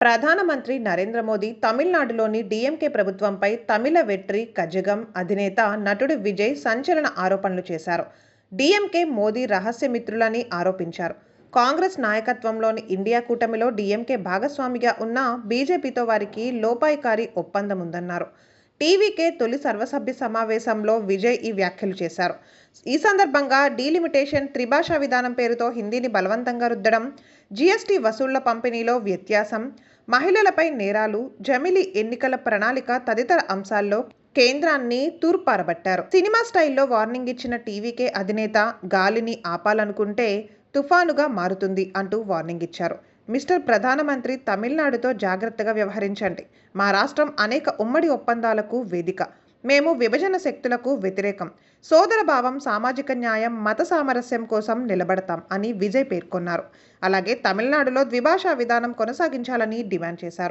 ప్రధానమంత్రి నరేంద్ర మోదీ తమిళనాడులోని డీఎంకే ప్రభుత్వంపై తమిళ వెట్రి కజగం అధినేత నటుడు విజయ్ సంచలన ఆరోపణలు చేశారు. డీఎంకే మోదీ రహస్య మిత్రులని ఆరోపించారు. కాంగ్రెస్ నాయకత్వంలోని ఇండియా కూటమిలో డీఎంకే భాగస్వామిగా ఉన్న బీజేపీతో వారికి లోపాయికారి ఒప్పందం ఉందన్నారు. టీవీకే తొలి సర్వసభ్య సమావేశంలో విజయ్ ఈ వ్యాఖ్యలు చేశారు. ఈ సందర్భంగా డీలిమిటేషన్, త్రిభాషా విధానం పేరుతో హిందీని బలవంతంగా రుద్దడం, జీఎస్టీ వసూళ్ల పంపిణీలో వ్యత్యాసం, మహిళలపై నేరాలు, జమిలి ఎన్నికల ప్రణాళిక తదితర అంశాల్లో కేంద్రాన్ని తూర్పారబట్టారు. సినిమా స్టైల్లో వార్నింగ్ ఇచ్చిన టీవీకే అధినేత గాలిని ఆపాలనుకుంటే తుఫానుగా మారుతుంది అంటూ వార్నింగ్ ఇచ్చారు. మిస్టర్ ప్రధానమంత్రి, తమిళనాడుతో జాగ్రత్తగా వ్యవహరించండి. మా రాష్ట్రం అనేక ఉమ్మడి ఒప్పందాలకు వేదిక. మేము విభజన శక్తులకు వ్యతిరేకం. సోదరభావం, సామాజిక న్యాయం, మత సామరస్యం కోసం నిలబడతాం అని విజయ్ పేర్కొన్నారు. అలాగే తమిళనాడులో ద్విభాషా విధానం కొనసాగించాలని డిమాండ్ చేశారు.